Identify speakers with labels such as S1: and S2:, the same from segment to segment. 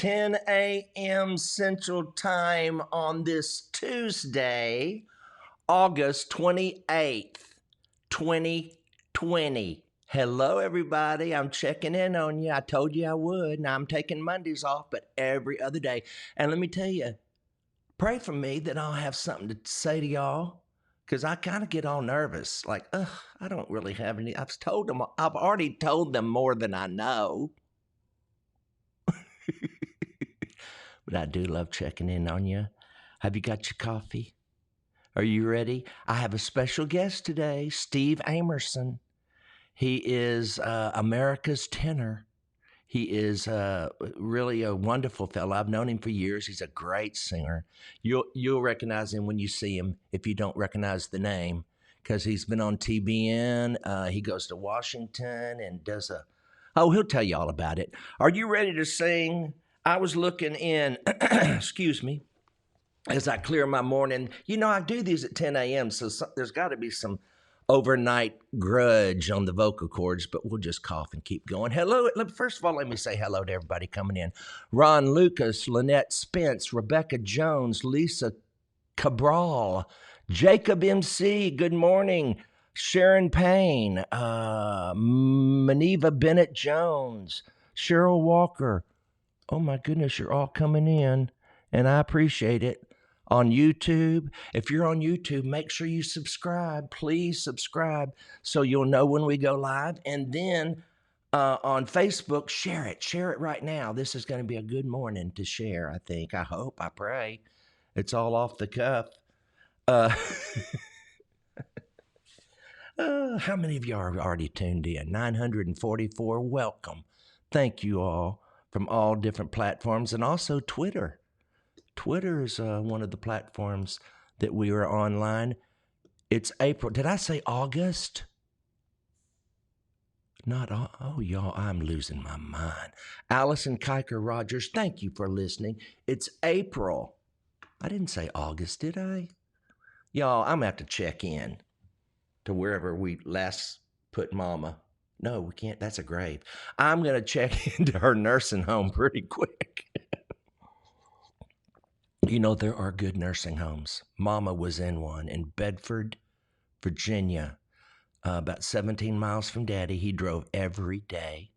S1: 10 a.m. Central Time on this Tuesday, August 28th, 2020. Hello, everybody. I'm checking in on you. I told you I would. Now I'm taking Mondays off, but every other day. And let me tell you, pray for me that I'll have something to say to y'all. Because I kind of get all nervous. Like, I don't really have any. I've already told them more than I know. But I do love checking in on you. Have you got your coffee? Are you ready? I have a special guest today, Steve Emerson. He is America's tenor. He is really a wonderful fellow. I've known him for years. He's a great singer. You'll recognize him when you see him if you don't recognize the name, because he's been on TBN. He goes to Washington and does he'll tell you all about it. Are you ready to sing? I was looking in, excuse me, as I clear my morning. You know, I do these at 10 a.m., so there's got to be some overnight grudge on the vocal cords, but we'll just cough and keep going. Hello. First of all, let me say hello to everybody coming in. Ron Lucas, Lynette Spence, Rebecca Jones, Lisa Cabral, Jacob MC, good morning. Sharon Payne, Maniva Bennett Jones, Cheryl Walker. Oh my goodness, you're all coming in, and I appreciate it. On YouTube, if you're on YouTube, make sure you subscribe. Please subscribe so you'll know when we go live. And then on Facebook, share it. Share it right now. This is going to be a good morning to share, I think. I hope. I pray. It's all off the cuff. How many of you are already tuned in? 944. Welcome. Thank you all from all different platforms, and also Twitter. Twitter is one of the platforms that we are online. It's April. Did I say August? Y'all, I'm losing my mind. Allison Kiker Rogers, thank you for listening. It's April. I didn't say August, did I? Y'all, I'm going to have to check in to wherever we last put Mama. No, we can't. That's a grave. I'm going to check into her nursing home pretty quick. You know, there are good nursing homes. Mama was in one in Bedford, Virginia, about 17 miles from Daddy. He drove every day,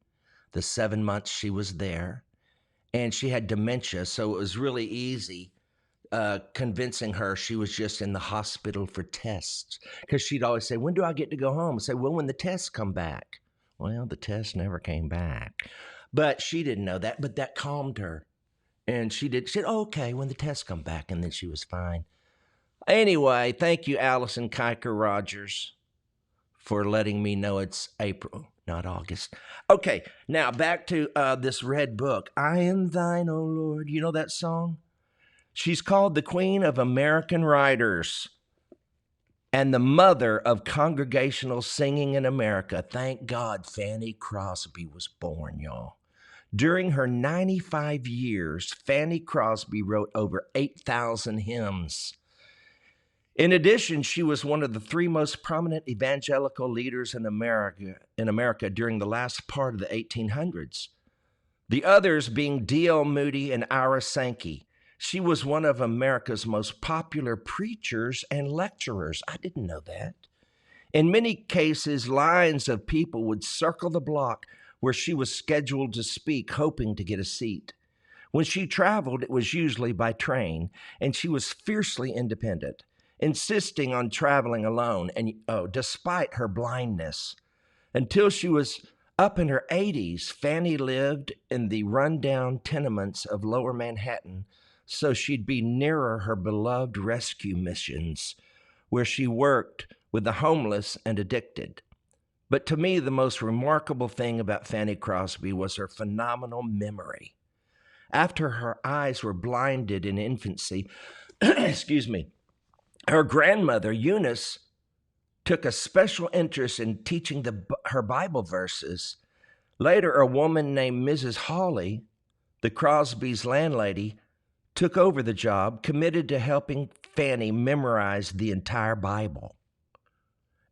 S1: the 7 months she was there. And she had dementia, so it was really easy convincing her she was just in the hospital for tests. Because she'd always say, when do I get to go home? I'd say, well, when the tests come back. Well, the tests never came back. But she didn't know that, but that calmed her. And she said, oh, okay, when the tests come back, and then she was fine. Anyway, thank you, Allison Kiker Rogers, for letting me know it's April, not August. Okay, now back to this red book. I am thine, O Lord. You know that song? She's called the Queen of American Writers and the mother of congregational singing in America. Thank God Fanny Crosby was born, y'all. During her 95 years, Fanny Crosby wrote over 8,000 hymns. In addition, she was one of the three most prominent evangelical leaders in America during the last part of the 1800s. The others being D.L. Moody and Ira Sankey. She was one of America's most popular preachers and lecturers. I didn't know that. In many cases, lines of people would circle the block where she was scheduled to speak, hoping to get a seat. When she traveled, it was usually by train, and she was fiercely independent, insisting on traveling alone, and despite her blindness. Until she was up in her 80s, Fanny lived in the rundown tenements of Lower Manhattan, so she'd be nearer her beloved rescue missions, where she worked with the homeless and addicted. But to me, the most remarkable thing about Fanny Crosby was her phenomenal memory. After her eyes were blinded in infancy, excuse me, her grandmother, Eunice, took a special interest in teaching her Bible verses. Later, a woman named Mrs. Hawley, the Crosby's landlady, took over the job, committed to helping Fanny memorize the entire Bible.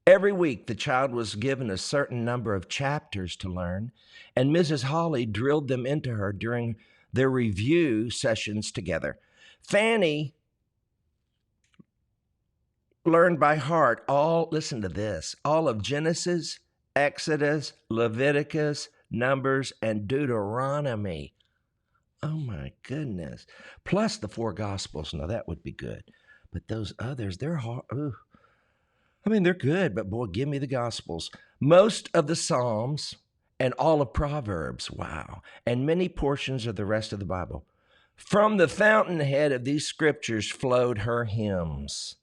S1: Every week, the child was given a certain number of chapters to learn, and Mrs. Hawley drilled them into her during their review sessions together. Fanny learned by heart listen to this, all of Genesis, Exodus, Leviticus, Numbers, and Deuteronomy. Oh my goodness. Plus the 4 Gospels. Now that would be good. But those others, they're hard. Ooh. I mean, they're good, but boy, give me the Gospels. Most of the Psalms and all of Proverbs. Wow. And many portions of the rest of the Bible. From the fountainhead of these scriptures flowed her hymns.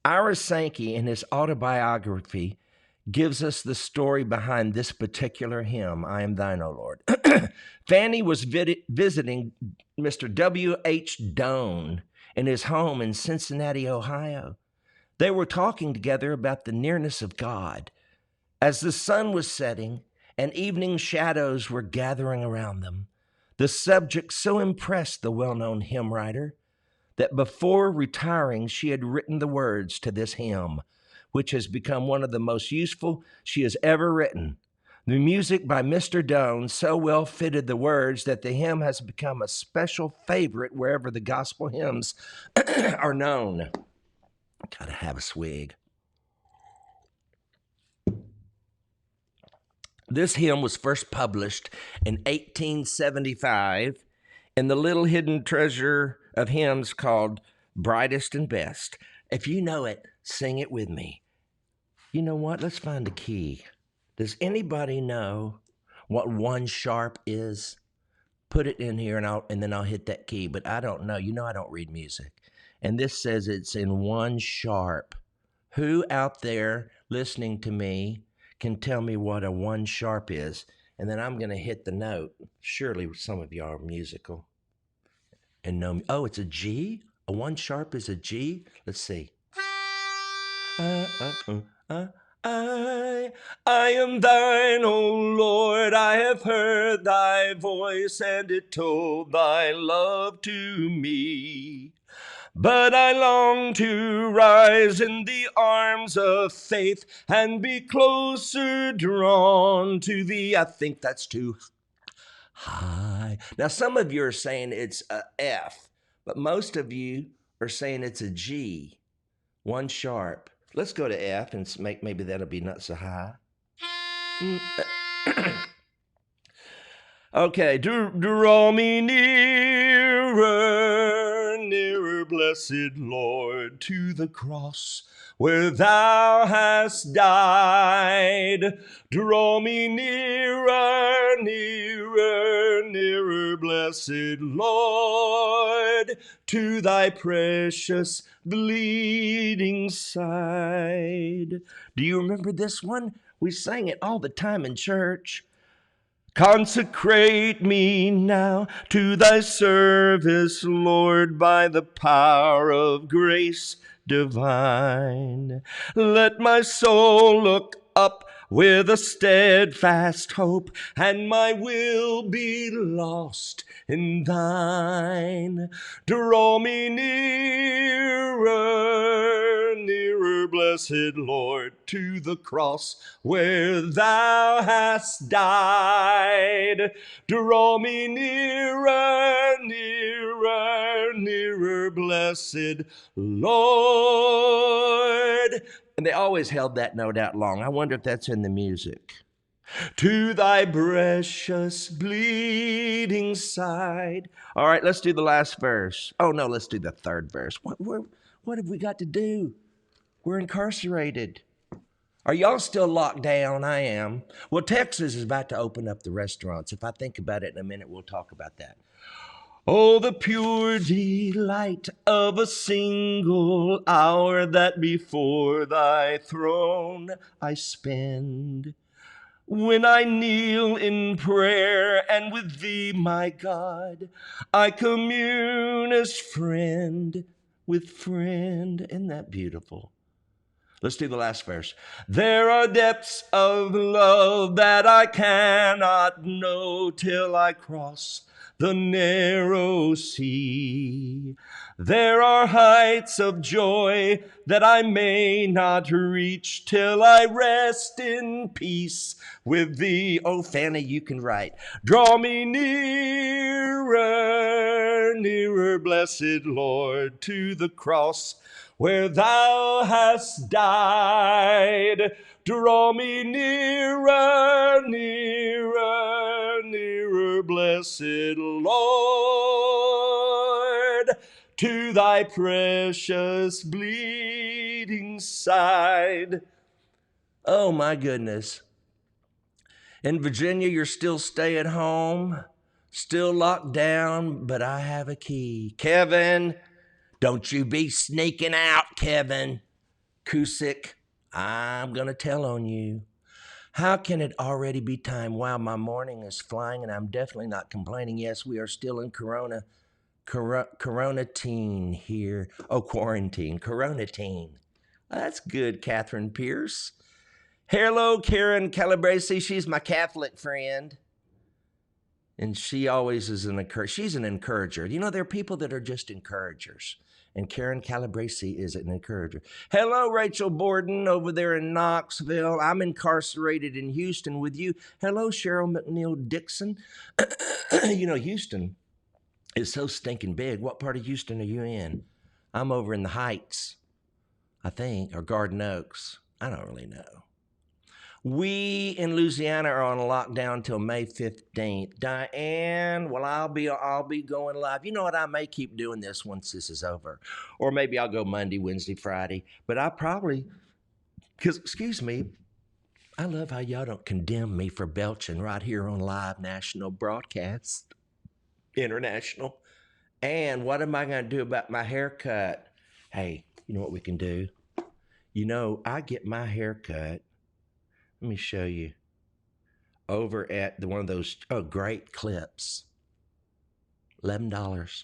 S1: Ira Sankey, in his autobiography, gives us the story behind this particular hymn, I Am Thine, O Lord. Fanny was visiting Mr. W.H. Doane in his home in Cincinnati, Ohio. They were talking together about the nearness of God. As the sun was setting and evening shadows were gathering around them, the subject so impressed the well-known hymn writer that before retiring, she had written the words to this hymn, which has become one of the most useful she has ever written. The music by Mr. Doane so well fitted the words that the hymn has become a special favorite wherever the gospel hymns are known. Gotta have a swig. This hymn was first published in 1875 in the little hidden treasure of hymns called Brightest and Best. If you know it, sing it with me. You know what? Let's find a key. Does anybody know what 1 sharp is? Put it in here and then I'll hit that key, but I don't know. You know I don't read music. And this says it's in 1 sharp. Who out there listening to me can tell me what a 1 sharp is? And then I'm going to hit the note. Surely some of y'all are musical and know me. Oh, it's a G? A 1 sharp is a G? Let's see. I am thine, O Lord, I have heard thy voice, and it told thy love to me. But I long to rise in the arms of faith and be closer drawn to thee. I think that's too high. Now, some of you are saying it's a F, but most of you are saying it's a G, 1 sharp. Let's go to F and maybe that'll be not so high. Okay, draw me nearer, nearer, blessed Lord, to the cross where thou hast died. Draw me nearer, nearer, nearer, blessed Lord, to thy precious bleeding side. Do you remember this one? We sang it all the time in church. Consecrate me now to thy service, Lord, by the power of grace divine. Let my soul look up with a steadfast hope, and my will be lost in thine. Draw me nearer, nearer, blessed Lord, to the cross where thou hast died. Draw me nearer, nearer, nearer, blessed Lord. And they always held that note out long. I wonder if that's in the music. To thy precious bleeding side. All right, let's do the last verse. Oh, no, let's do the 3rd verse. What have we got to do? We're incarcerated. Are y'all still locked down? I am. Well, Texas is about to open up the restaurants. If I think about it in a minute, we'll talk about that. Oh, the pure delight of a single hour that before thy throne I spend, when I kneel in prayer and with thee, my God, I commune as friend with friend. Isn't that beautiful? Let's do the last verse. There are depths of love that I cannot know till I cross the narrow sea. There are heights of joy that I may not reach till I rest in peace with thee. Oh, Fanny, you can write. Draw me nearer, nearer, blessed Lord, to the cross where thou hast died. Draw me nearer, nearer, nearer, blessed Lord, to thy precious bleeding side. Oh my goodness. In Virginia, you're still staying home, still locked down, but I have a key. Kevin, don't you be sneaking out, Kevin. Cusick, I'm going to tell on you. How can it already be time? Wow, my morning is flying and I'm definitely not complaining. Yes, we are still in Corona-tine here. Oh, quarantine, Corona-tine. That's good, Catherine Pierce. Hello, Karen Calabresi. She's my Catholic friend. And she always is an encourager. She's an encourager. You know, there are people that are just encouragers. And Karen Calabresi is an encourager. Hello, Rachel Borden over there in Knoxville. I'm incarcerated in Houston with you. Hello, Cheryl McNeil Dixon. You know, Houston is so stinking big. What part of Houston are you in? I'm over in the Heights, I think, or Garden Oaks. I don't really know. We in Louisiana are on lockdown till May 15th. Diane, well, I'll be going live. You know what? I may keep doing this once this is over. Or maybe I'll go Monday, Wednesday, Friday. But I probably, because, excuse me, I love how y'all don't condemn me for belching right here on live national broadcast, international. And what am I going to do about my haircut? Hey, you know what we can do? You know, I get my haircut. Let me show you. Over at one of those great clips. $11.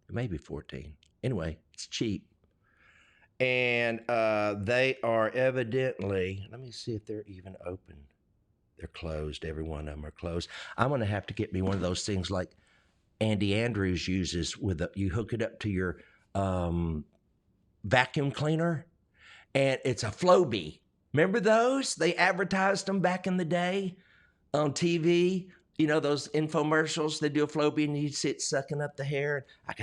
S1: Maybe $14. Anyway, it's cheap. And they are evidently, let me see if they're even open. They're closed. Every one of them are closed. I'm going to have to get me one of those things like Andy Andrews uses you hook it up to your vacuum cleaner and it's a Flowbee. Remember those? They advertised them back in the day on TV. You know, those infomercials, they do a Flowbee and you sit sucking up the hair. I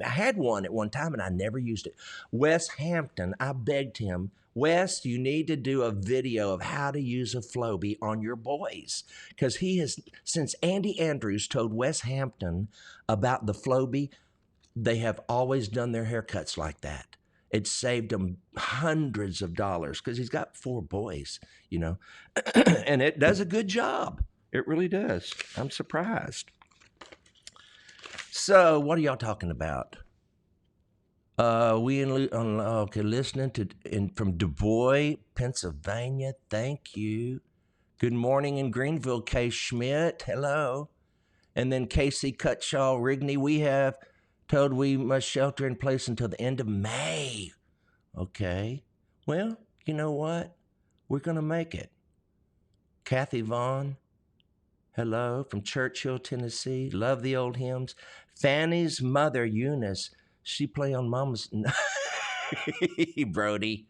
S1: had one at one time and I never used it. Wes Hampton, I begged him, Wes, you need to do a video of how to use a Flowbee on your boys. Because since Andy Andrews told Wes Hampton about the Flowbee, they have always done their haircuts like that. It saved him hundreds of dollars because he's got 4 boys, you know, and it does a good job. It really does. I'm surprised. So, what are y'all talking about? Listening from Du Bois, Pennsylvania. Thank you. Good morning in Greenville, Kay Schmidt. Hello. And then Casey Cutshaw Rigney. We have told we must shelter in place until the end of May. Okay. Well, you know what? We're going to make it. Kathy Vaughn. Hello, from Churchill, Tennessee. Love the old hymns. Fanny's mother, Eunice, she play on Mama's... Brody.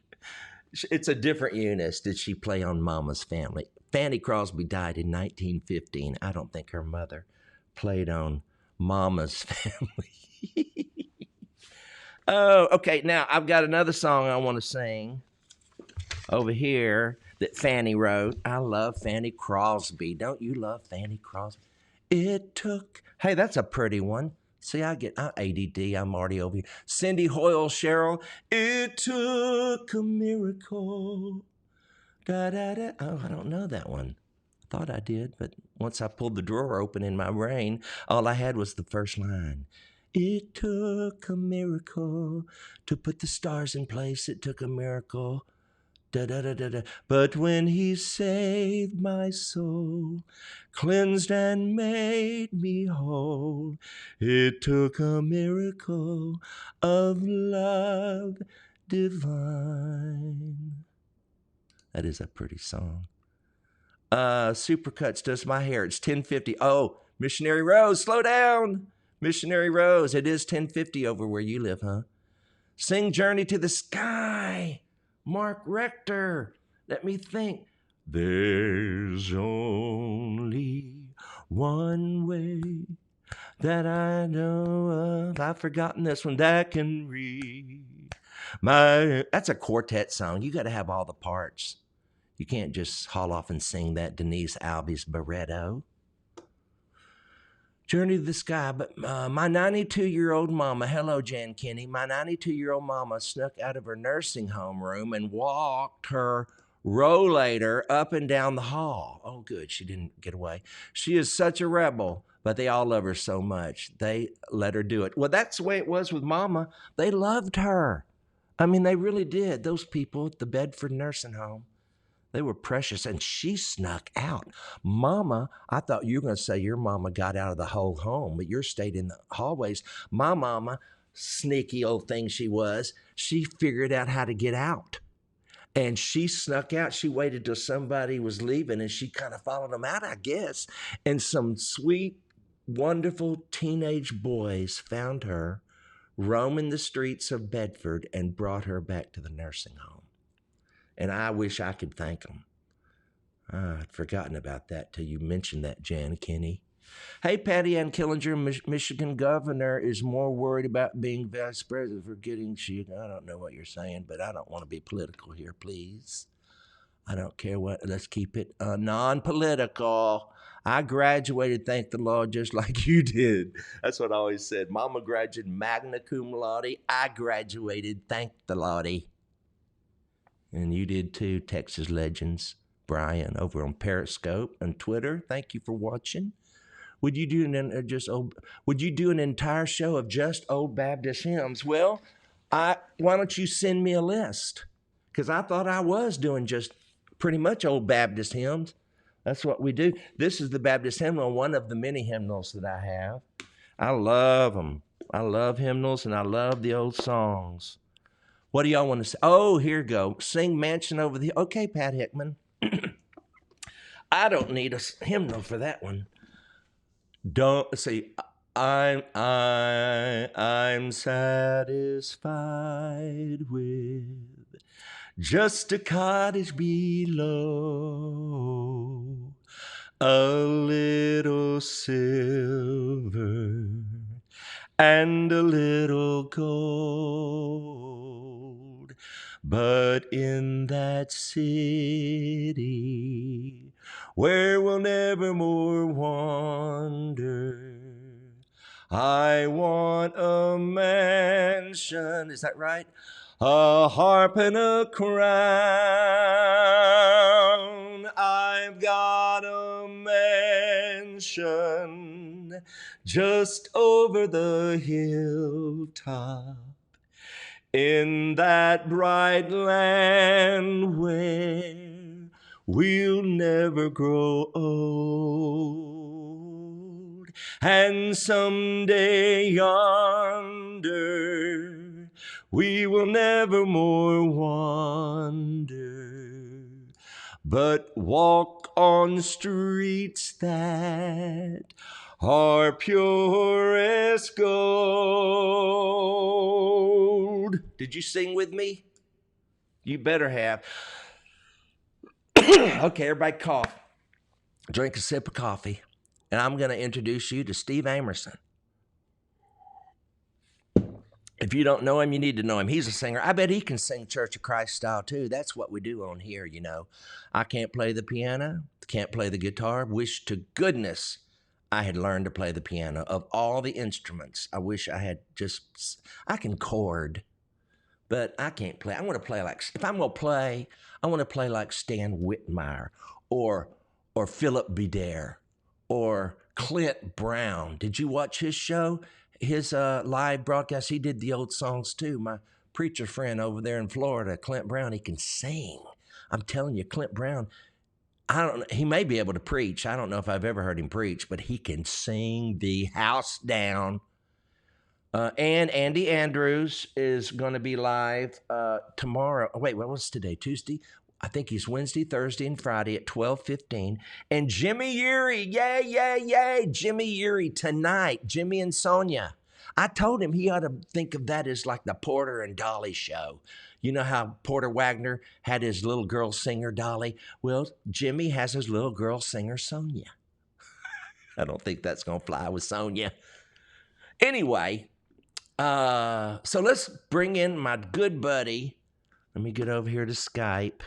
S1: It's a different Eunice. Did she play on Mama's Family? Fanny Crosby died in 1915. I don't think her mother played on Mama's Family. Oh, okay. Now, I've got another song I want to sing over here that Fanny wrote. I love Fanny Crosby. Don't you love Fanny Crosby? Hey, that's a pretty one. See, I'm ADD. I'm already over here. Cindy Hoyle, Cheryl. It took a miracle. Da, da, da. Oh, I don't know that one. I thought I did, but once I pulled the drawer open in my brain, all I had was the first line. It took a miracle to put the stars in place. It took a miracle. Da, da, da, da, da. But when he saved my soul, cleansed and made me whole, it took a miracle of love divine. That is a pretty song. Supercuts does my hair. It's $10.50. Oh, Missionary Rose, slow down. Missionary Rose, it is 10:50 over where you live, huh? Sing Journey to the Sky. Mark Rector. Let me think. There's only one way that I know of. I've forgotten this one. That can read my. That's a quartet song. You got to have all the parts. You can't just haul off and sing that Denise Alves Barreto. Journey to the Sky. But my 92-year-old mama, hello, Jan Kinney, my 92-year-old mama snuck out of her nursing home room and walked her rollator up and down the hall. Oh, good. She didn't get away. She is such a rebel, but they all love her so much. They let her do it. Well, that's the way it was with mama. They loved her. I mean, they really did. Those people at the Bedford nursing home. They were precious, and she snuck out. Mama, I thought you were going to say your mama got out of the whole home, but yours stayed in the hallways. My mama, sneaky old thing she was, she figured out how to get out. And she snuck out. She waited till somebody was leaving, and she kind of followed them out, I guess. And some sweet, wonderful teenage boys found her roaming the streets of Bedford and brought her back to the nursing home. And I wish I could thank them. I'd forgotten about that till you mentioned that, Jan Kinney. Hey, Patty Ann Killinger, Michigan governor, is more worried about being vice president for getting shit. I don't know what you're saying, but I don't want to be political here, please. I don't care what. Let's keep it non-political. I graduated, thank the Lord, just like you did. That's what I always said. Mama graduated magna cum laude. I graduated, thank the Lord. And you did too, Texas Legends. Brian over on Periscope and Twitter. Thank you for watching. Would you do an entire show of just old Baptist hymns? Well, why don't you send me a list? Because I thought I was doing just pretty much old Baptist hymns. That's what we do. This is the Baptist hymnal, one of the many hymnals that I have. I love them. I love hymnals and I love the old songs. What do y'all want to say? Oh, here we go. Sing Mansion Over the... Okay, Pat Hickman. I don't need a hymnal for that one. Don't see. I'm satisfied with just a cottage below, a little silver and a little gold. But in that city where we'll never more wander, I want a mansion. Is that right? A harp and a crown. I've got a mansion just over the hilltop, in that bright land where we'll never grow old. And someday yonder we will never more wander, but walk on streets that are pure as gold. Did you sing with me? You better have. Okay, everybody cough. Drink a sip of coffee. And I'm going to introduce you to Steve Emerson. If you don't know him, you need to know him. He's a singer. I bet he can sing Church of Christ style too. That's what we do on here, you know. I can't play the piano, can't play the guitar. Wish to goodness I had learned to play the piano. Of all the instruments, I wish I had I can chord, but I can't play. I want to play like, if I'm going to play, I want to play like Stan Whitmire or Philip Bidare or Clint Brown. Did you watch his show? His live broadcast, he did the old songs too. My preacher friend over there in Florida, Clint Brown, he can sing. I'm telling you, Clint Brown, he may be able to preach. I don't know if I've ever heard him preach, but he can sing the house down. And Andy Andrews is going to be live tomorrow. Wait, what was today? Tuesday? I think he's Wednesday, Thursday, and Friday at 12:15. And Jimmy Urey, yay, yay, yay. Jimmy Urey tonight, Jimmy and Sonia. I told him he ought to think of that as like the Porter and Dolly show. You know how Porter Wagner had his little girl singer, Dolly? Well, Jimmy has his little girl singer, Sonia. I don't think that's going to fly with Sonia. Anyway, so let's bring in my good buddy. Let me get over here to Skype.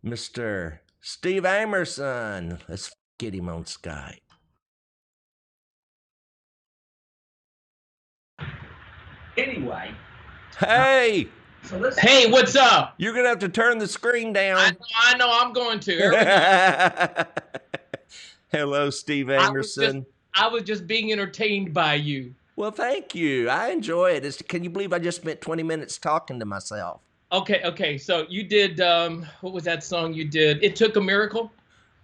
S1: Mr. Steve Emerson. Let's get him on Skype. Anyway. Hey.
S2: Hey, what's up?
S1: You're going to have to turn the screen down.
S2: I know I'm going to.
S1: Hello, Steve Emerson.
S2: I was just being entertained by you.
S1: Well, thank you. I enjoy it. Can you believe I just spent 20 minutes talking to myself?
S2: Okay. So you did, what was that song you did? It Took a Miracle?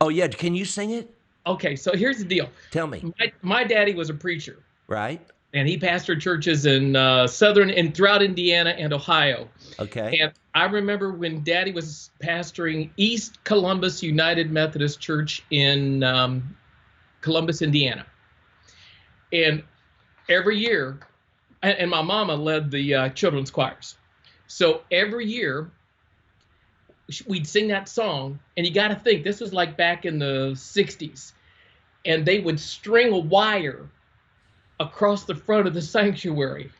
S1: Oh, yeah. Can you sing it?
S2: Okay, so here's the deal.
S1: Tell me.
S2: My daddy was a preacher.
S1: Right.
S2: And he pastored churches in southern and throughout Indiana and Ohio.
S1: Okay.
S2: And I remember when Daddy was pastoring East Columbus United Methodist Church in Columbus, Indiana. And every year, and my mama led the children's choirs. So every year, we'd sing that song. And you got to think, this was like back in the 60s. And they would string a wire across the front of the sanctuary.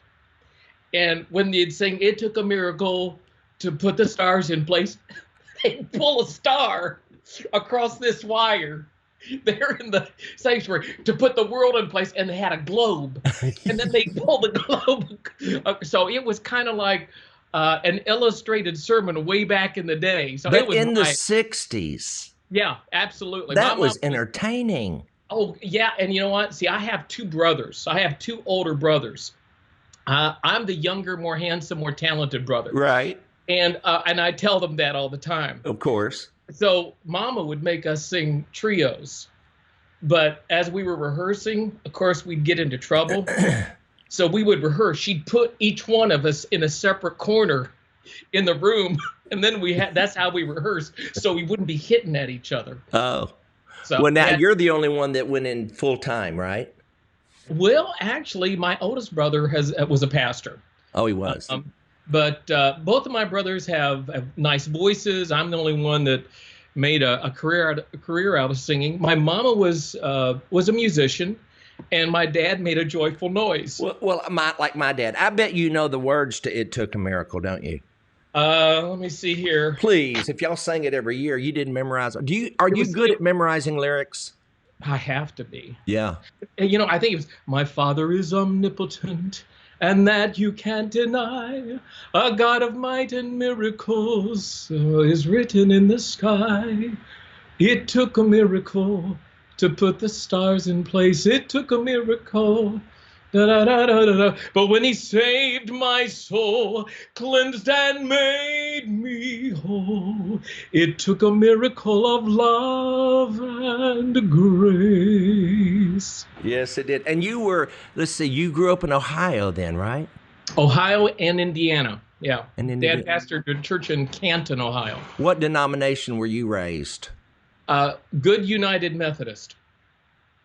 S2: And when they'd sing, "It took a miracle to put the stars in place," they'd pull a star across this wire there in the sanctuary to put the world in place, and they had a globe. And then they'd pull the globe. So it was kind of like an illustrated sermon way back in the day. So
S1: but
S2: it was
S1: in the 60s.
S2: Yeah, absolutely.
S1: That was entertaining.
S2: Oh, yeah. And you know what? See, I have two brothers. I have two older brothers. I'm the younger, more handsome, more talented brother.
S1: Right.
S2: And I tell them that all the time.
S1: Of course.
S2: So Mama would make us sing trios. But as we were rehearsing, of course, we'd get into trouble. So we would rehearse. She'd put each one of us in a separate corner in the room. And then that's how we rehearsed. So we wouldn't be hitting at each other.
S1: Oh.
S2: So,
S1: well, now you're the only one that went in full time, right?
S2: Well, actually, my oldest brother was a pastor.
S1: Oh, he was.
S2: But both of my brothers have nice voices. I'm the only one that made a career out of singing. My mama was a musician, and my dad made a joyful noise.
S1: Well, like my dad. I bet you know the words to "It Took a Miracle," don't you?
S2: Let me see here.
S1: Please, if y'all sang it every year, you didn't memorize it. Are you good at memorizing lyrics?
S2: I have to be.
S1: Yeah.
S2: You know, I think it was, "My Father is omnipotent, and that you can't deny. A God of might and miracles is written in the sky. It took a miracle to put the stars in place. It took a miracle. Da, da, da, da, da, da. But when he saved my soul, cleansed and made me whole, it took a miracle of love and grace."
S1: Yes, it did. And you grew up in Ohio then, right?
S2: Ohio and Indiana, yeah.
S1: And
S2: Dad pastored a church in Canton, Ohio.
S1: What denomination were you raised?
S2: Good United Methodist.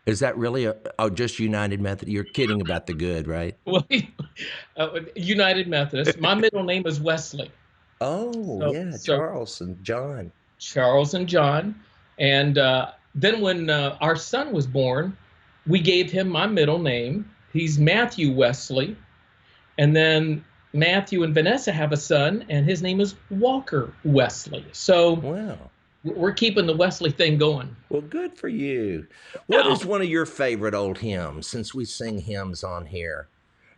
S1: Is that really just United Methodist? You're kidding about the good, right?
S2: Well, United Methodist. My middle name is Wesley.
S1: Oh, yeah, Charles and John.
S2: Charles and John. And then when our son was born, we gave him my middle name. He's Matthew Wesley. And then Matthew and Vanessa have a son, and his name is Walker Wesley. So
S1: wow.
S2: We're keeping the Wesley thing going.
S1: Well, good for you. What is one of your favorite old hymns, since we sing hymns on here?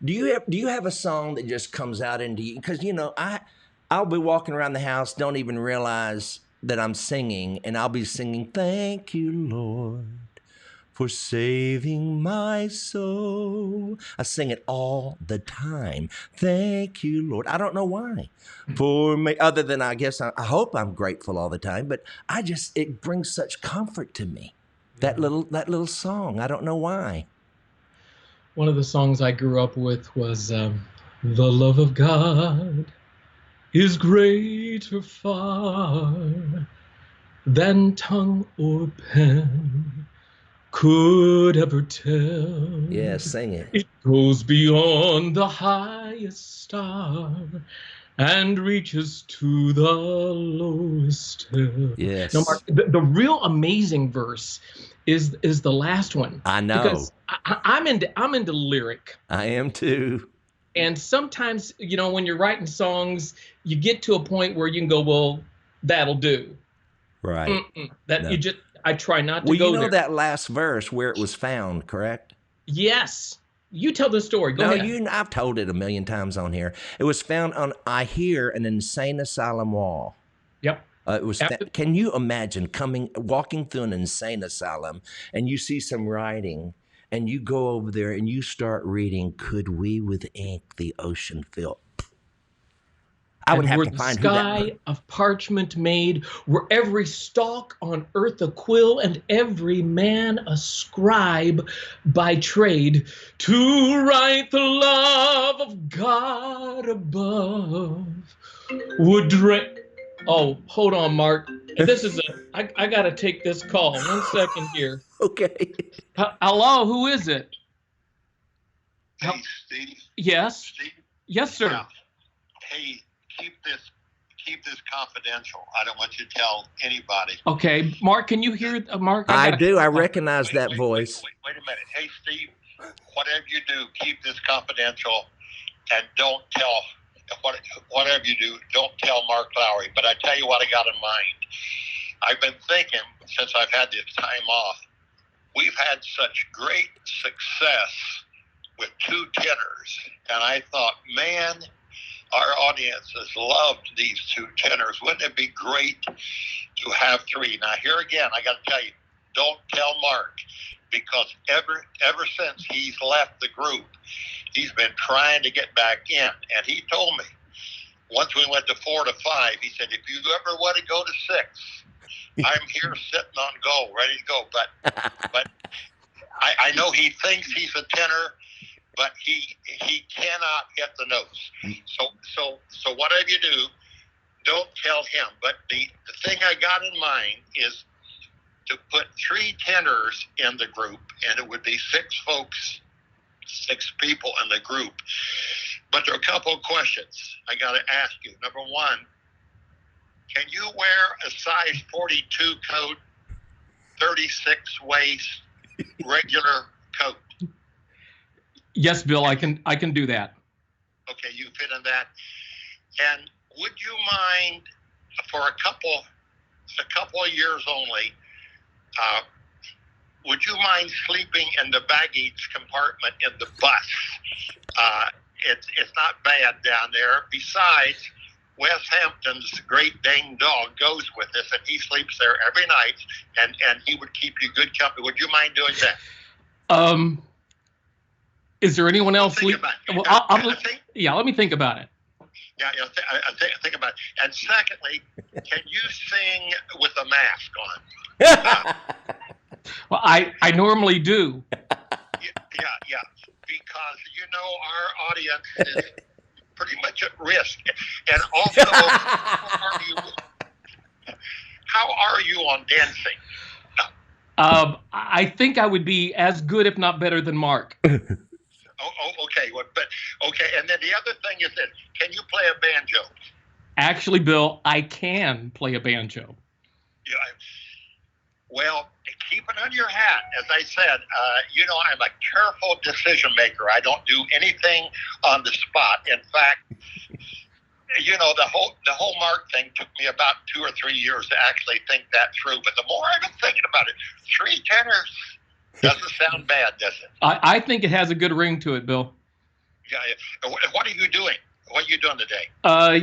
S1: Do you have a song that just comes out into you? Because, you know, I'll be walking around the house, don't even realize that I'm singing, and I'll be singing, "Thank you, Lord, for saving my soul." I sing it all the time. Thank you, Lord. I don't know why. For me, other than I guess I hope I'm grateful all the time, but it brings such comfort to me. That little song. I don't know why.
S2: One of the songs I grew up with was "The Love of God is greater far than tongue or pen could ever tell.
S1: Yeah, sing it.
S2: It goes beyond the highest star and reaches to the lowest hell. Now,
S1: Yes.
S2: Mark, the real amazing verse is the last one,
S1: I know.
S2: because I'm into lyric.
S1: I am too.
S2: And sometimes, when you're writing songs, you get to a point where you can go, well, that'll do.
S1: Right.
S2: That
S1: No.
S2: you just I try not to
S1: Well, you
S2: go
S1: know
S2: there.
S1: that last verse where it was found, correct?
S2: Yes. You tell the story. Go
S1: No,
S2: ahead.
S1: I've told it a million times on here. It was found on, I hear, an insane asylum wall.
S2: Yep.
S1: Can you imagine walking through an insane asylum and you see some writing and you go over there and you start reading, could we with ink the ocean fill? I would
S2: And
S1: have
S2: were
S1: to
S2: the
S1: find who that
S2: sky of parchment made, were every stalk on earth a quill, and every man a scribe by trade, to write the love of God above, would drain. Oh, hold on, Mark. I gotta take this call. 1 second here.
S1: Okay.
S2: Hello, who is it?
S3: Hey, Steve.
S2: Yes.
S3: Steve.
S2: Yes, sir.
S3: Yeah. Hey, keep this confidential. I don't want you to tell anybody.
S2: Okay, Mark, can you hear Mark?
S1: I do. I recognize that voice.
S3: Wait a minute. Hey, Steve. Whatever you do, keep this confidential, and don't tell. Whatever you do, don't tell Mark Lowry. But I tell you what I got in mind. I've been thinking since I've had this time off. We've had such great success with 2 tenors, and I thought, man, our audience has loved these 2 tenors. Wouldn't it be great to have 3? Now, here again, I got to tell you, don't tell Mark, because ever since he's left the group, he's been trying to get back in. And he told me, once we went to 4 to 5, he said, if you ever want to go to 6, I'm here sitting on goal, ready to go. But I know he thinks he's a tenor, but he cannot get the notes. So whatever you do, don't tell him. But the thing I got in mind is to put 3 tenors in the group, and it would be 6 folks, 6 people in the group. But there are a couple of questions I got to ask you. Number one, can you wear a size 42 coat, 36 waist, regular coat?
S2: Yes, Bill, I can do that.
S3: Okay, you fit in that. And would you mind, for a couple of years only, would you mind sleeping in the baggage compartment in the bus? It's not bad down there. Besides, Wes Hampton's Great Dane dog goes with us, and he sleeps there every night, and he would keep you good company. Would you mind doing that?
S2: Is there anyone else?
S3: Think about it.
S2: Well, yeah, let me think about it.
S3: Yeah, think about it. And secondly, can you sing with a mask on?
S2: Well, I normally do.
S3: Yeah, because our audience is pretty much at risk. And also, how are you on dancing?
S2: I think I would be as good, if not better, than Mark.
S3: Okay. Okay. And then the other thing is that, can you play a banjo?
S2: Actually, Bill, I can play a banjo.
S3: Yeah. Well, keep it under your hat. As I said, I'm a careful decision maker. I don't do anything on the spot. In fact, the whole Mark thing took me about 2 or 3 years to actually think that through. But the more I've been thinking about it, 3 tenors doesn't sound bad, does it?
S2: I think it has a good ring to it, Bill.
S3: Yeah. What are you doing? What are you doing today?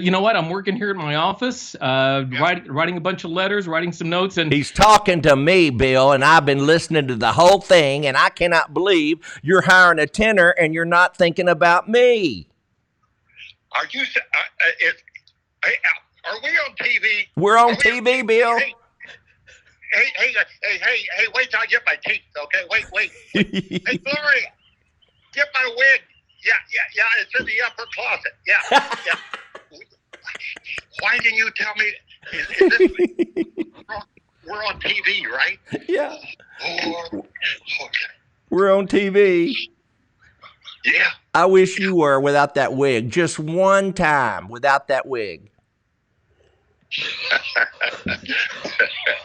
S2: You know what? I'm working here at my office, writing a bunch of letters, writing some notes, and
S1: he's talking to me, Bill, and I've been listening to the whole thing, and I cannot believe you're hiring a tenor and you're not thinking about me.
S3: Are you? Are we on TV?
S1: We're on TV, Bill.
S3: Hey! Wait till I get my teeth. Okay, wait. Hey, Gloria, get my wig. Yeah. It's in the upper closet. Yeah. Why didn't you tell me? Is this, we're on TV, right?
S1: Yeah.
S3: Oh, okay.
S1: We're on TV.
S3: Yeah.
S1: I wish you were without that wig. Just one time without that wig.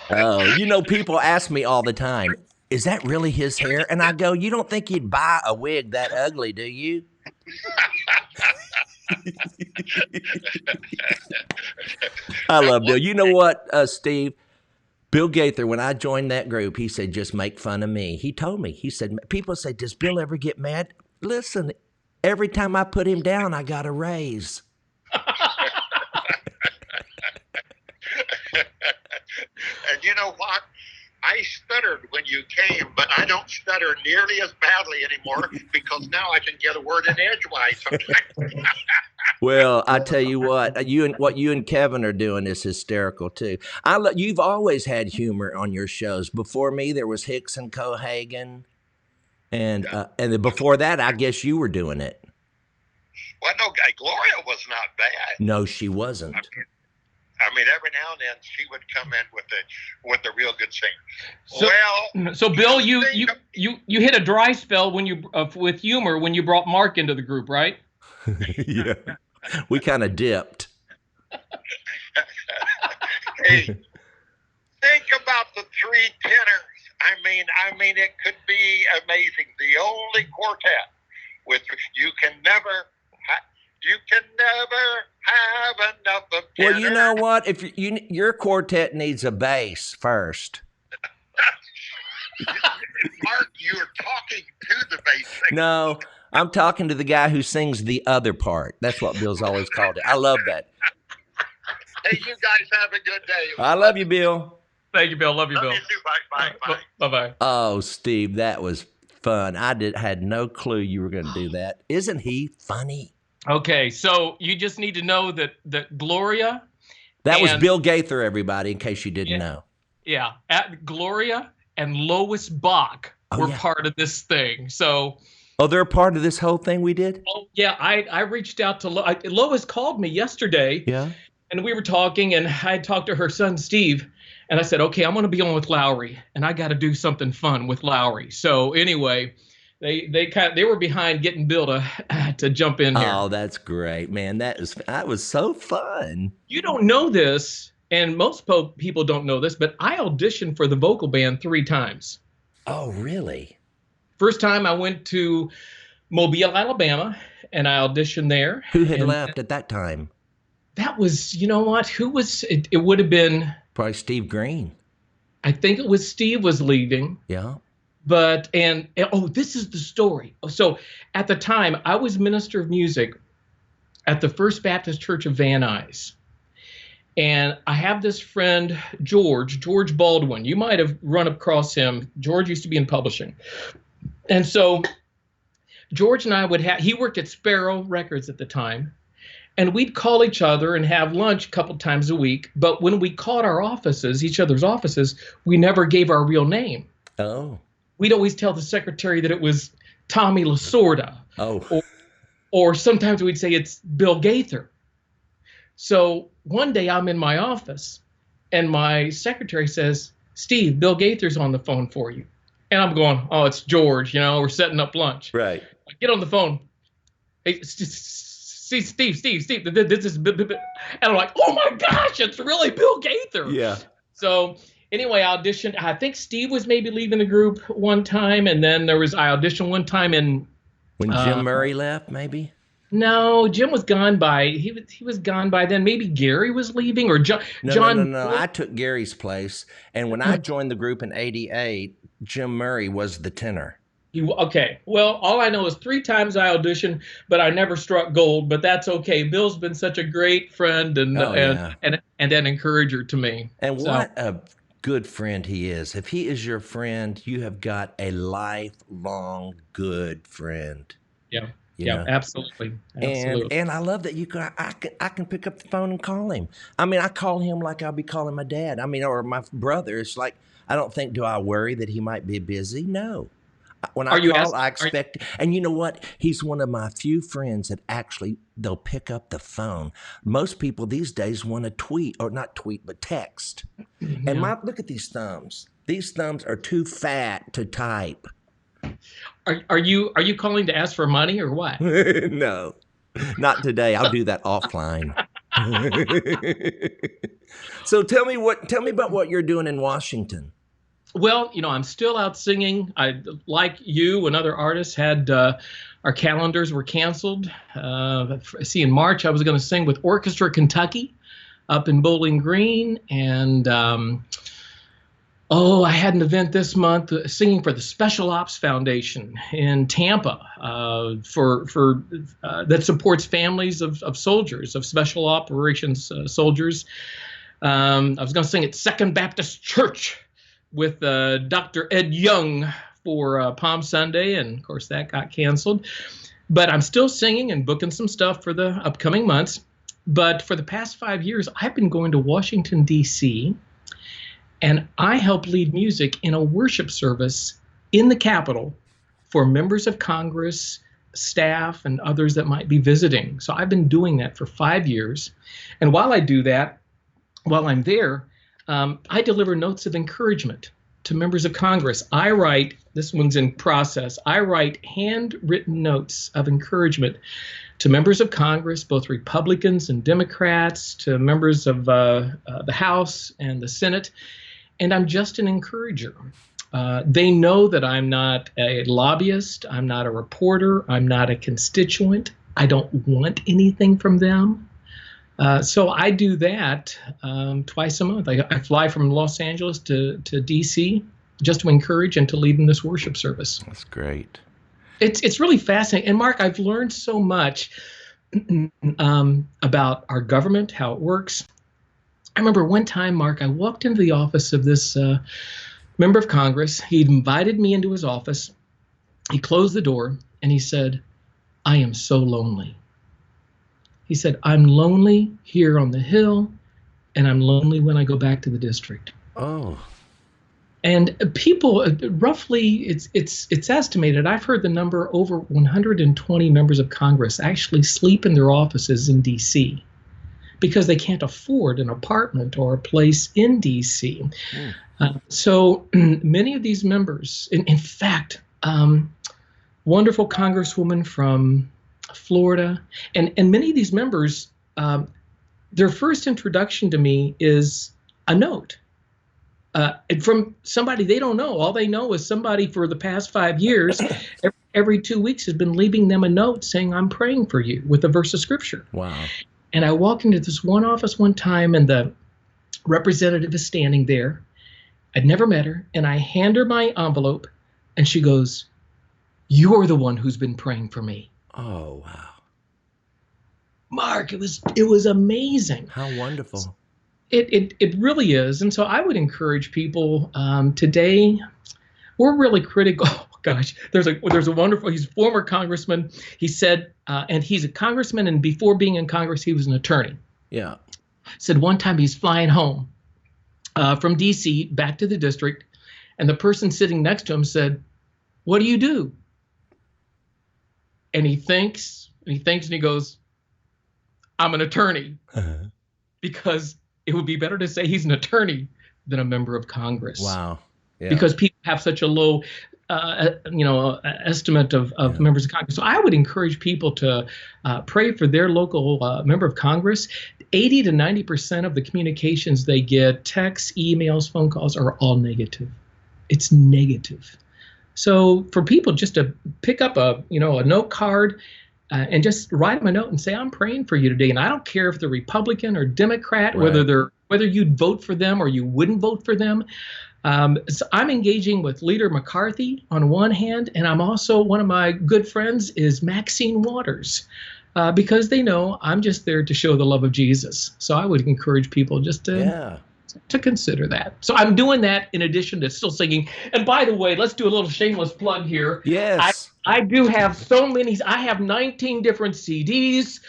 S1: Oh, you know, people ask me all the time, is that really his hair? And I go, you don't think you'd buy a wig that ugly, do you? I love Bill. You know what, Steve? Bill Gaither, when I joined that group, he said, just make fun of me. He told me, he said, people say, does Bill ever get mad? Listen, every time I put him down, I got a raise.
S3: And you know what? I stuttered when you came, but I don't stutter nearly as badly anymore because now I can get a word in edgewise sometimes.
S1: Well, I tell you what you and Kevin are doing is hysterical too. You've always had humor on your shows. Before me, there was Hicks and Cohagen, and then before that, I guess you were doing it.
S3: Well, no, Gloria was not bad.
S1: No, she wasn't.
S3: I mean, every now and then she would come in with a real good singer.
S2: So Bill, you hit a dry spell when you with humor when you brought Mark into the group, right?
S1: Yeah, we kind of dipped.
S3: Hey, think about the three tenors. I mean, it could be amazing. The only quartet with you can never have enough of tenor.
S1: Well, you know what? If your quartet needs a bass first.
S3: Mark, you're talking to the bass singer.
S1: No, I'm talking to the guy who sings the other part. That's what Bill's always called it. I love that.
S3: Hey, you guys have a good day.
S1: I love you, Bill.
S2: Thank you, Bill. Love you, Bill.
S3: Love you too. Bye.
S2: Bye-bye.
S1: Oh, Steve, that was fun. Had no clue you were going to do that. Isn't he funny?
S2: Okay, so you just need to know that Gloria.
S1: That was Bill Gaither, everybody, in case you didn't know.
S2: Yeah, Gloria and Lois Bach were part of this thing. So.
S1: Oh, they're a part of this whole thing we did?
S2: Oh, yeah. I reached out to Lois called me yesterday.
S1: Yeah. And
S2: we were talking, and I talked to her son, Steve. And I said, okay, I'm going to be on with Lowry, and I got to do something fun with Lowry. So anyway, they were behind getting Bill to jump in here.
S1: Oh, that's great, man. That was so fun.
S2: You don't know this, and most people don't know this, but I auditioned for the vocal band 3 times.
S1: Oh, really?
S2: First time I went to Mobile, Alabama, and I auditioned there.
S1: Who had left at that time?
S2: That was, you know what? Who was it? It would have been
S1: probably Steve Green.
S2: I think it was Steve was leaving.
S1: Yeah.
S2: But this is the story. So at the time, I was minister of music at the First Baptist Church of Van Nuys. And I have this friend, George Baldwin. You might have run across him. George used to be in publishing. And so George and I he worked at Sparrow Records at the time. And we'd call each other and have lunch a couple times a week. But when we called each other's offices, we never gave our real name.
S1: Oh.
S2: We'd always tell the secretary that it was Tommy Lasorda.
S1: Oh.
S2: Or sometimes we'd say it's Bill Gaither. So one day I'm in my office and my secretary says, Steve, Bill Gaither's on the phone for you. And I'm going, oh, it's George, we're setting up lunch.
S1: Right.
S2: I get on the phone. Hey, Steve, this is, and I'm like, oh my gosh, it's really Bill Gaither.
S1: Yeah.
S2: So anyway, I auditioned. I think Steve was maybe leaving the group one time, and then I auditioned one time
S1: when Jim Murray left, maybe.
S2: No, Jim was gone by. He was gone by then. Maybe Gary was leaving, or John.
S1: No. I took Gary's place, and when I joined the group in '88, Jim Murray was the tenor.
S2: Okay. Well, all I know is 3 times I auditioned, but I never struck gold. But that's okay. Bill's been such a great friend and an encourager to me.
S1: And what a good friend he is. If he is your friend, you have got a lifelong good friend.
S2: Yeah.
S1: You know?
S2: Absolutely.
S1: And I love that I can pick up the phone and call him. I mean, I call him like I'll be calling my dad. I mean, or my brother. It's like, I don't think, do I worry that he might be busy? No. When I
S2: Are you
S1: call,
S2: asking?
S1: I expect, and you know what? He's one of my few friends that actually they'll pick up the phone. Most people these days want to tweet or not tweet, but text. And
S2: Yeah.
S1: look at these thumbs. These thumbs are too fat to type.
S2: Are you calling to ask for money or what?
S1: No, not today. I'll do that offline. So tell me about what you're doing in Washington.
S2: Well, I'm still out singing. I, like you and other artists, had our calendars were canceled. See, in March, I was going to sing with Orchestra Kentucky up in Bowling Green. And I had an event this month singing for the Special Ops Foundation in Tampa for that supports families of soldiers, of special operations soldiers. I was going to sing at Second Baptist Church with Dr. Ed Young for Palm Sunday, and of course that got canceled. But I'm still singing and booking some stuff for the upcoming months. But for the past 5 years, I've been going to Washington, D.C., and I help lead music in a worship service in the Capitol for members of Congress, staff, and others that might be visiting. So I've been doing that for 5 years. And while I do that, while I'm there, I deliver notes of encouragement to members of Congress. I write, this one's in process, I write handwritten notes of encouragement to members of Congress, both Republicans and Democrats, to members of the House and the Senate. And I'm just an encourager. They know that I'm not a lobbyist, I'm not a reporter, I'm not a constituent. I don't want anything from them. So I do that twice a month. I fly from Los Angeles to D.C. just to encourage and to lead in this worship service.
S1: That's great.
S2: It's really fascinating. And Mark, I've learned so much about our government, how it works. I remember one time, Mark, I walked into the office of this member of Congress. He'd invited me into his office. He closed the door and he said, "I am so lonely." He said, "I'm lonely here on the Hill, and I'm lonely when I go back to the district."
S1: Oh.
S2: And people, roughly, it's estimated, I've heard the number, over 120 members of Congress actually sleep in their offices in D.C. because they can't afford an apartment or a place in D.C. So many of these members, in fact, wonderful Congresswoman from Florida, and many of these members, their first introduction to me is a note from somebody they don't know. All they know is somebody for the past 5 years, every 2 weeks has been leaving them a note saying, "I'm praying for you," with a verse of scripture.
S1: Wow. And
S2: I walked into this one office one time, and the representative is standing there. I'd never met her, and I hand her my envelope, and she goes, "You're the one who's been praying for me."
S1: Oh, wow.
S2: Mark, it was amazing.
S1: How wonderful.
S2: It really is. And so I would encourage people today. We're really critical. Oh, gosh, there's a wonderful, he's a former congressman. He said, and he's a congressman, and before being in Congress, he was an attorney.
S1: Yeah.
S2: Said one time he's flying home from D.C. back to the district, and the person sitting next to him said, "What do you do?" And he thinks, and he goes, "I'm an attorney," because it would be better to say he's an attorney than a member of Congress.
S1: Wow. Yeah.
S2: Because people have such a low, estimate of members of Congress. So I would encourage people to pray for their local member of Congress. 80 to 90% of the communications they get, texts, emails, phone calls, are all negative. It's negative. So for people just to pick up a note card and just write them a note and say, "I'm praying for you today." And I don't care if they're Republican or Democrat,
S1: Right.
S2: whether you'd vote for them or you wouldn't vote for them. So I'm engaging with Leader McCarthy on one hand, and I'm also, one of my good friends is Maxine Waters, because they know I'm just there to show the love of Jesus. So I would encourage people just to consider that. So I'm doing that in addition to still singing. And by the way, let's do a little shameless plug here.
S1: Yes.
S2: I do have so many. I have 19 different CDs.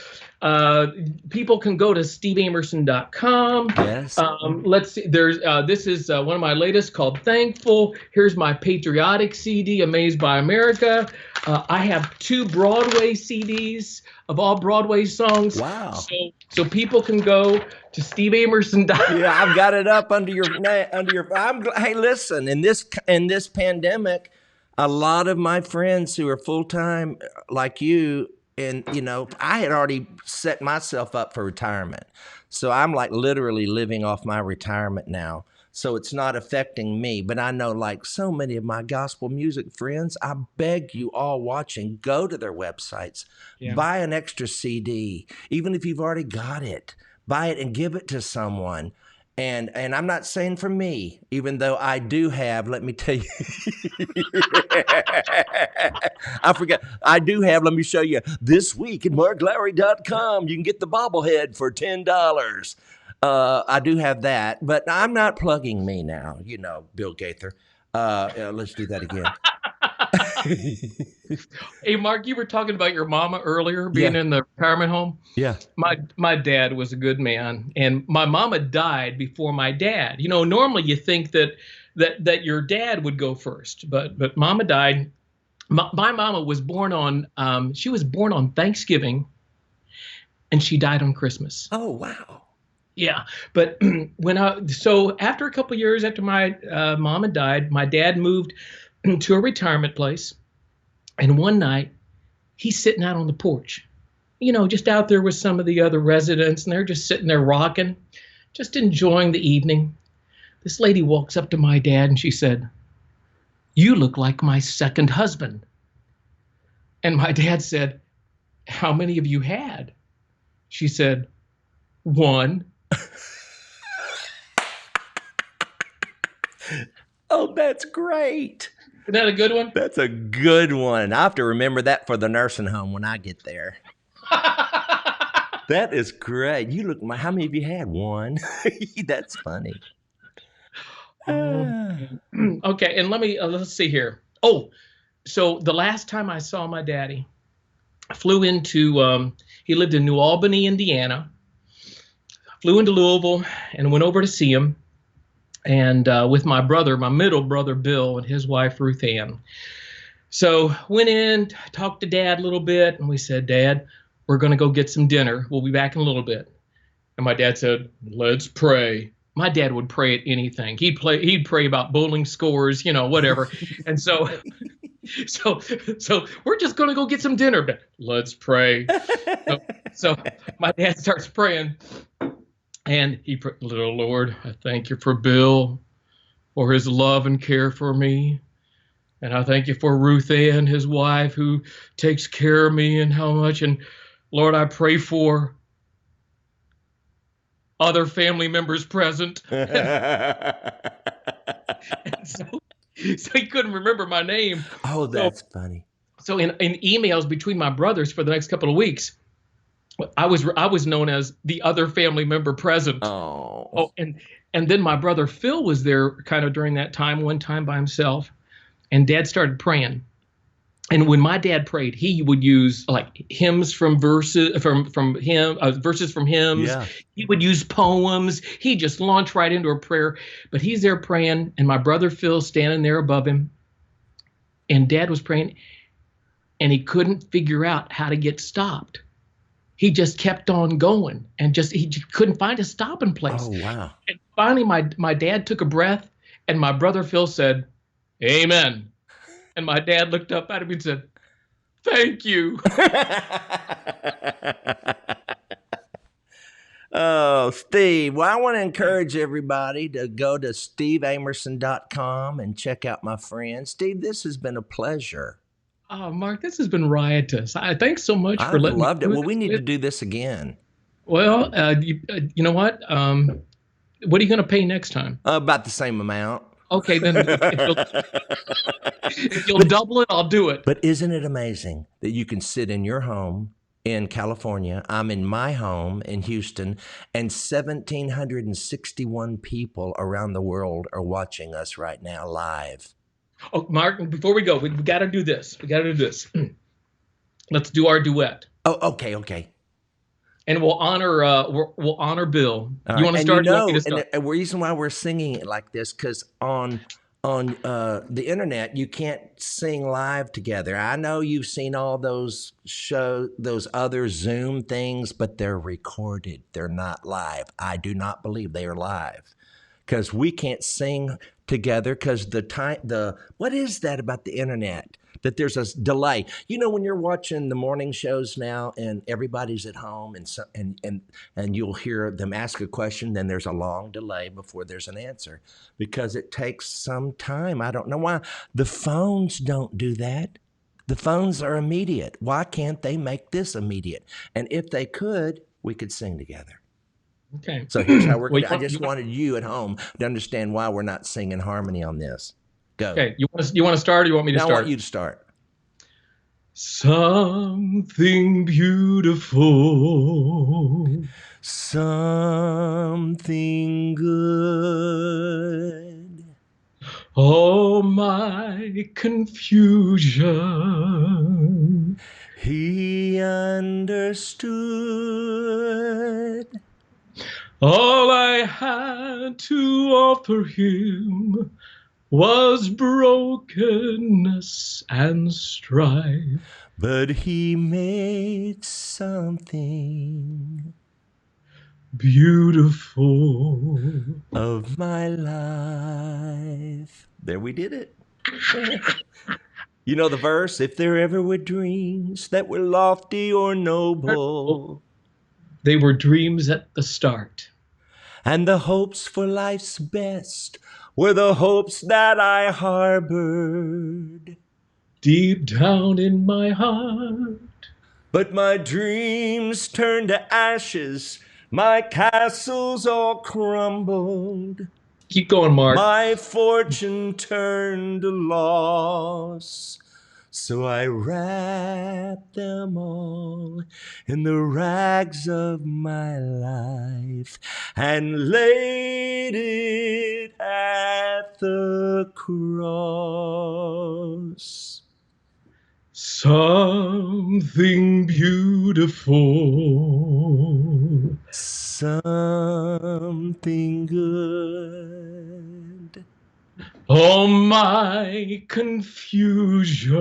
S2: People can go to steveamerson.com.
S1: Yes.
S2: Let's see. This is one of my latest called Thankful. Here's my patriotic CD, Amazed by America. I have 2 Broadway CDs of all Broadway songs.
S1: Wow.
S2: So people can go to steveamerson.com.
S1: Yeah, I've got it up under your. Hey, listen. In this pandemic, a lot of my friends who are full time like you, and I had already set myself up for retirement, so I'm like literally living off my retirement now. So it's not affecting me, but I know like so many of my gospel music friends, I beg you all watching, go to their websites, buy an extra CD, even if you've already got it, buy it and give it to someone. And I'm not saying for me, even though I do have, let me tell you, I forgot, I do have, let me show you, this week at marklowry.com, you can get the bobblehead for $10. I do have that, but I'm not plugging me now, Bill Gaither. Let's do that again.
S2: Hey, Mark, you were talking about your mama earlier being in the retirement home.
S1: Yeah.
S2: My dad was a good man, and my mama died before my dad. Normally you think that your dad would go first, but mama died. My mama was born on Thanksgiving, and she died on Christmas.
S1: Oh, wow.
S2: Yeah, but after a couple years after my mama died, my dad moved to a retirement place. And one night, he's sitting out on the porch, just out there with some of the other residents, and they're just sitting there rocking, just enjoying the evening. This lady walks up to my dad and she said, "You look like my second husband." And my dad said, "How many have you had?" She said, "One."
S1: Oh, that's great.
S2: Isn't that a good one?
S1: That's a good one. I have to remember that for the nursing home when I get there. That is great. You look, how many of you had? One? That's funny.
S2: Okay, and let's see here. Oh, so the last time I saw my daddy, I flew into, he lived in New Albany, Indiana. Flew into Louisville and went over to see him. And with my brother, my middle brother, Bill, and his wife, Ruth Ann. So went in, talked to Dad a little bit, and we said, "Dad, we're going to go get some dinner. We'll be back in a little bit." And my dad said, "Let's pray." My dad would pray at anything. He'd pray about bowling scores, whatever. And so we're just going to go get some dinner. But let's pray. So my dad starts praying. And he prayed, "Little Lord, I thank you for Bill, for his love and care for me. And I thank you for Ruth Ann, his wife, who takes care of me and how much. And Lord, I pray for other family members present." So he couldn't remember my name.
S1: Oh, that's funny.
S2: So in emails between my brothers for the next couple of weeks, I was known as the other family member present.
S1: Oh,
S2: and then my brother Phil was there kind of during that time, one time by himself, and Dad started praying. And when my dad prayed, he would use like hymns from verses from hymns.
S1: Yeah.
S2: He would use poems. He just launched right into a prayer. But he's there praying, and my brother Phil standing there above him, and Dad was praying, and he couldn't figure out how to get stopped. He just kept on going, and he couldn't find a stopping place.
S1: Oh, wow.
S2: And finally, my dad took a breath, and my brother Phil said, "Amen." And my dad looked up at him and said, "Thank you."
S1: Oh, Steve. Well, I want to encourage everybody to go to steveamerson.com and check out my friend. Steve, this has been a pleasure.
S2: Oh, Mark, this has been riotous. Thanks so much for letting me.
S1: I loved it. Well, we need to do this again.
S2: Well, you know what? What are you going to pay next time?
S1: About the same amount.
S2: Okay, then if you'll double it, I'll do it.
S1: But isn't it amazing that you can sit in your home in California? I'm in my home in Houston, and 1,761 people around the world are watching us right now live.
S2: Oh, Mark, before we go, we got to do this. We got to do this. Let's do our duet,
S1: Oh, okay.
S2: and we'll honor Bill.
S1: All
S2: You
S1: right.
S2: want to
S1: And you
S2: start? You want me
S1: know,
S2: to
S1: and
S2: start?
S1: the reason why we're singing it like this, because on the internet you can't sing live together. I know you've seen all those those other Zoom things, but they're recorded. They're not live. I do not believe they are live because we can't sing together because the what is that about the internet that there's a delay. You know, when you're watching the morning shows now and everybody's at home and you'll hear them ask a question, then there's a long delay before there's an answer because it takes some time. I don't know why the phones don't do that. The phones are immediate. Why can't they make this immediate? And if they could, we could sing together.
S2: Okay.
S1: So here's how we're
S2: Well,
S1: going to. I just wanted you at home to understand why we're not singing harmony on this. Go.
S2: okay. You want to start, or you want me to
S1: Now I want
S2: start?
S1: you to start.
S2: Something beautiful.
S1: Something good.
S2: Oh, my confusion.
S1: He understood.
S2: All I had to offer him was brokenness and strife.
S1: But he made something
S2: Beautiful.
S1: of my life. There we did it. You know the verse, if there ever were dreams that were lofty or noble,
S2: They were dreams at the start.
S1: and the hopes for life's best were the hopes that I harbored.
S2: Deep down in my heart,
S1: But my dreams turned to ashes, my castles all crumbled,
S2: keep going, Mark.
S1: my fortune turned to loss. So I wrapped them all in the rags of my life and laid it at the cross.
S2: Something beautiful.
S1: Something good.
S2: Oh, my confusion.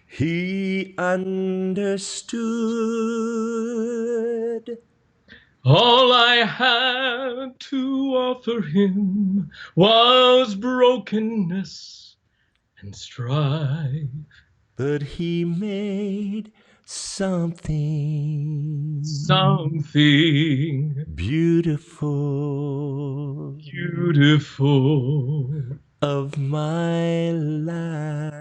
S1: He understood.
S2: All I had to offer him was brokenness and strife.
S1: But he made something beautiful
S2: beautiful
S1: of my life.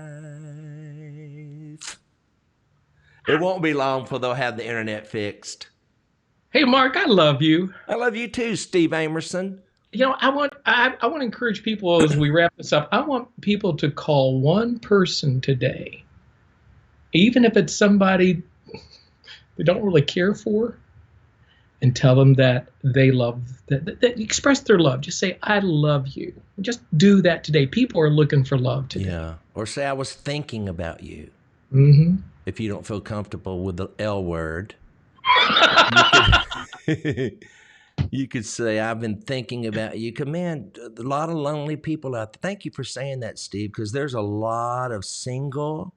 S1: It won't be long before they'll have the internet fixed.
S2: Hey, Mark, I love you.
S1: I love you too, Steve Emerson.
S2: You know, I want to encourage people as we wrap this up. I want people to call one person today, even if it's somebody they don't really care for, and tell them that they love that express their love. Just say, I love you. Just do that today. People are looking for love today.
S1: Yeah. Or say, I was thinking about you.
S2: Mm-hmm.
S1: If you don't feel comfortable with the L word, you could say, I've been thinking about you. Man, a lot of lonely people out there. Thank you for saying that, Steve, because there's a lot of single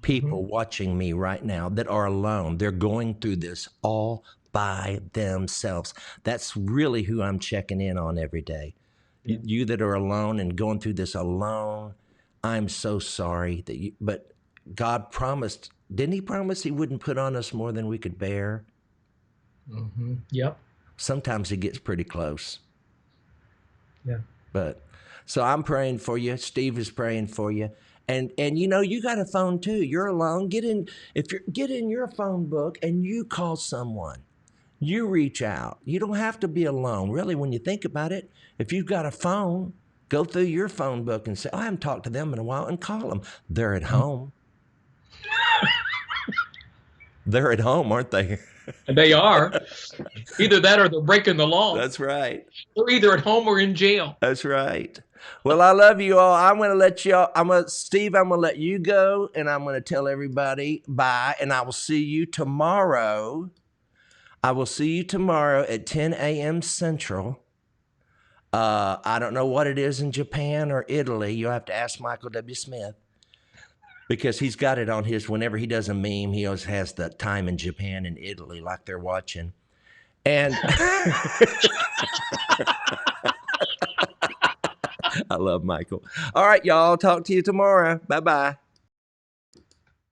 S1: people watching me right now that are alone. They're going through this all by themselves. That's really who I'm checking in on every day.
S2: Yeah.
S1: You that are alone and going through this alone, I'm so sorry that you, but God promised, didn't he promise he wouldn't put on us more than we could bear?
S2: Mm-hmm. Yep.
S1: Sometimes it gets pretty close.
S2: Yeah.
S1: But so I'm praying for you. Steve is praying for you. And you know, you got a phone too. You're alone. Get in your phone book and you call someone. You reach out. You don't have to be alone. Really, when you think about it, if you've got a phone, go through your phone book and say, oh, I haven't talked to them in a while, and call them. They're at home. They're at home, aren't they?
S2: And they are. Either that or they're breaking the law.
S1: That's right.
S2: They're either at home or in jail.
S1: That's right. Well, I love you all. I'm going to let y'all, Steve, I'm going to let you go, and I'm going to tell everybody bye, and I will see you tomorrow. I will see you tomorrow at 10 a.m. Central. I don't know what it is in Japan or Italy. You'll have to ask Michael W. Smith, because he's got it on his, whenever he does a meme, he always has the time in Japan and Italy like they're watching. And I love Michael. All right, y'all. Talk to you tomorrow. Bye-bye.